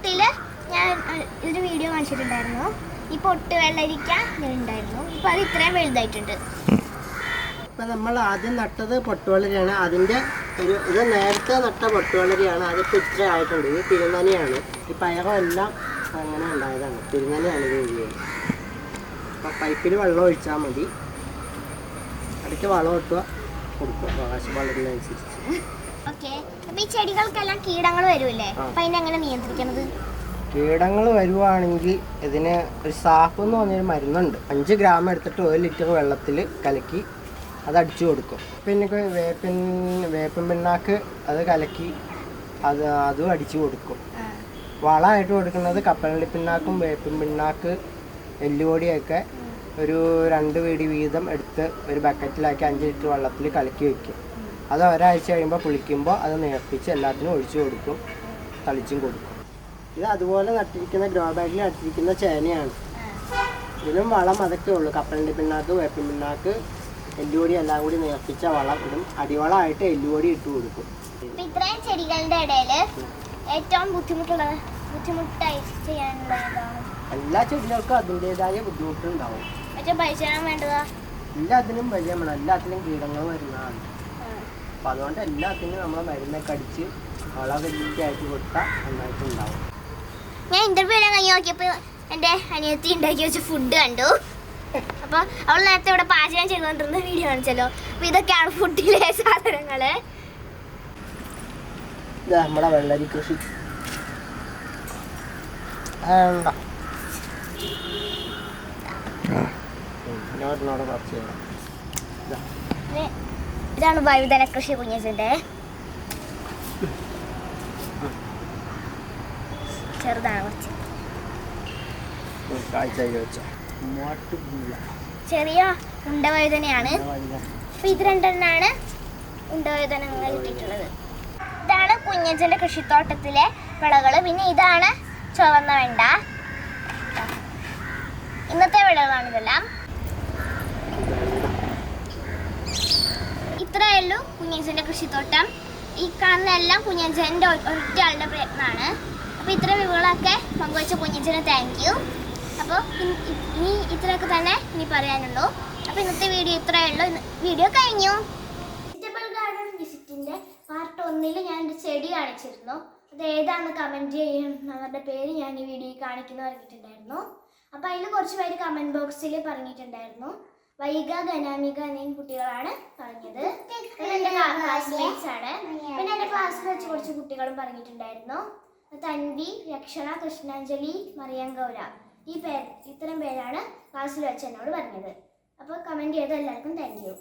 തോട്ടത്തിൽ ഞാൻ ഒരു വീഡിയോ കാണിച്ചിട്ടുണ്ടായിരുന്നു. ഈ പൊട്ട് വെള്ളരിക്ക ഉണ്ടായിരുന്നു. ഇപ്പം അത് ഇത്രയും വലുതായിട്ടുണ്ട്. ഇപ്പം നമ്മൾ ആദ്യം നട്ടത് പൊട്ടുവളരിയാണ്. അതിൻ്റെ ഇത് നേരത്തെ നട്ട പൊട്ടുവളരിയാണ്. അതിപ്പോൾ ഇത്ര ആയിട്ടുണ്ട്. ഇത് തിരുനനിയാണ്. ഈ പയറെല്ലാം അങ്ങനെ ഉണ്ടായതാണ്. തിരുനനിയാണ് ഇത് വീഴുന്നത്. അപ്പം പൈപ്പിൽ വെള്ളം ഒഴിച്ചാൽ മതി. ഇടയ്ക്ക് വളം ഇട്ടുക കൊടുക്കുക ആകാശം വളരുന്നതനുസരിച്ച്. ഓക്കെ. അപ്പോൾ ഈ ചെടികൾക്കെല്ലാം കീടങ്ങൾ വരുമല്ലേ? അപ്പം അതിനെങ്ങനെ നിയന്ത്രിക്കുന്നത്? കീടങ്ങൾ വരുവാണെങ്കിൽ ഇതിന് ഒരു സാഫ് എന്ന് പറഞ്ഞൊരു മരുന്നുണ്ട്. 5 ഗ്രാം എടുത്തിട്ട് 1 ലിറ്റർ വെള്ളത്തിൽ കലക്കി അത് അടിച്ചു കൊടുക്കും. പിന്നെ വേപ്പിൻ പിണ്ണാക്ക് അത് കലക്കി അതും അടിച്ചു കൊടുക്കും. വളമായിട്ട് കൊടുക്കുന്നത് കപ്പലണ്ടി പിണ്ണാക്കും വേപ്പിൻ പിണ്ണാക്ക് എല്ലുപൊടിയൊക്കെ ഒരു 2 വീടി വീതം എടുത്ത് ഒരു ബക്കറ്റിലാക്കി 5 ലിറ്റർ വെള്ളത്തിൽ കലക്കി വയ്ക്കും. അത് ഒരാഴ്ച കഴിയുമ്പോൾ പുളിക്കുമ്പോൾ അത് നേർപ്പിച്ച് എല്ലാത്തിനും ഒഴിച്ചു കൊടുക്കും, തളിച്ചും കൊടുക്കും. ഇത് അതുപോലെ നട്ടിരിക്കുന്ന ഗ്രോ ബാഗിൽ നട്ടിരിക്കുന്ന ചേനയാണ്. ഇതിനും വളം അതൊക്കെ ഉള്ളൂ. കപ്പലണ്ടി പിണ്ണാക്ക് വേപ്പിൻ പിണ്ണാക്ക് എല്ലുപൊടി എല്ലാം കൂടി നേർപ്പിച്ച വളം ഇടും. അടിവളമായിട്ട് എല്ലുപൊടി ഇട്ട് കൊടുക്കും. ഇത്രയും ചെടികളുടെ ഇടയിൽ ഏറ്റവും ബുദ്ധിമുട്ടായി ചെയ്യാനുള്ളതാണ്. എല്ലാ ചെടികൾക്കും അതിൻ്റെതായ ബുദ്ധിമുട്ടുണ്ടാവും. പരിചരണം വേണ്ടതാ. എല്ലാത്തിനും പരിചയം വേണം. എല്ലാത്തിനും കീടങ്ങൾ വരുന്നതാണ്. അപ്പം അതുകൊണ്ട് എല്ലാത്തിനും നമ്മൾ മരുന്നൊക്കെ അടിച്ച് വളമൊക്കെ ആക്കി കൊടുത്താൽ നന്നായിട്ടുണ്ടാവും. ഞാൻ ഇന്റർവ്യൂ എല്ലാം കഴിഞ്ഞ് നോക്കിയപ്പോൾ എൻ്റെ അനിയത്തി ഉണ്ടാക്കി വെച്ച ഫുഡ് കണ്ടു. അപ്പോൾ അവൾ നേരത്തെ ഇവിടെ പാചകം ചെയ്തുകൊണ്ടിരുന്ന വീഡിയോ കാണിച്ചല്ലോ. അപ്പോൾ ഇതൊക്കെയാണ് ഫുഡിലെ സാധനങ്ങൾ. നമ്മുടെ വെള്ളരി കൃഷി ഇതാണ് വഴുതന കൃഷി കുഞ്ഞിന്റെ. ചെറുതാണ് കുറച്ച്. ചെറിയ ഉണ്ടവഴുതനയാണ്. അപ്പൊ ഇത് 2 ഉണ്ടവഴുതനങ്ങൾ ഇട്ടിട്ടുള്ളത്. ഇതാണ് കുഞ്ഞച്ചന്റെ കൃഷിത്തോട്ടത്തിലെ വിളകള്. പിന്നെ ഇതാണ് ചുവന്ന വെണ്ട. ഇന്നത്തെ വിളകളാണ് ഇതെല്ലാം. ഇത്രയേ ഉള്ളൂ കുഞ്ഞച്ചന്റെ കൃഷിത്തോട്ടം. ഈ കാണുന്നതെല്ലാം കുഞ്ഞച്ചന്റെ ഒറ്റയാളുടെ പ്രയത്നമാണ്. അപ്പോൾ ഇത്ര വിവരങ്ങളൊക്കെ പങ്കുവച്ച കുഞ്ഞച്ചന് താങ്ക് യു. അപ്പോൾ ഇനി ഇത്രയൊക്കെ തന്നെ ഇനി പറയാനുള്ളൂ. അപ്പോൾ ഇന്നത്തെ വീഡിയോ ഇത്രയേ ഉള്ളൂ. വീഡിയോ കഴിഞ്ഞു. വെജിറ്റബിൾ ഗാർഡൻ വിസിറ്റിൻ്റെ പാർട്ട് 1 ഞാൻ ഒരു ചെടി കാണിച്ചിരുന്നു. അത് ഏതാണെന്ന് കമൻറ്റ് ചെയ്യുന്നവരുടെ പേര് ഞാൻ ഈ വീഡിയോയിൽ കാണിക്കുന്നു പറഞ്ഞിട്ടുണ്ടായിരുന്നു. അപ്പോൾ അതിൽ കുറച്ച് പേര് കമൻറ്റ് ബോക്സിൽ പറഞ്ഞിട്ടുണ്ടായിരുന്നു. വൈഗ ധനാമിക എന്നീ കുട്ടികളാണ് പറഞ്ഞത്. എൻ്റെ ക്ലാസ്മേറ്റ്സ് ആണ്. പിന്നെ എൻ്റെ ക്ലാസ്സിൽ വെച്ച് കുറച്ച് കുട്ടികളും പറഞ്ഞിട്ടുണ്ടായിരുന്നു. തൻവി, രക്ഷണ, കൃഷ്ണാഞ്ജലി, മറിയം ഗൗര, ഇത്തരം പേരാണ് ക്ലാസ്സിൽ വെച്ച് എന്നോട് പറഞ്ഞത്. അപ്പോൾ കമൻറ്റ് ചെയ്ത എല്ലാവർക്കും താങ്ക് യു.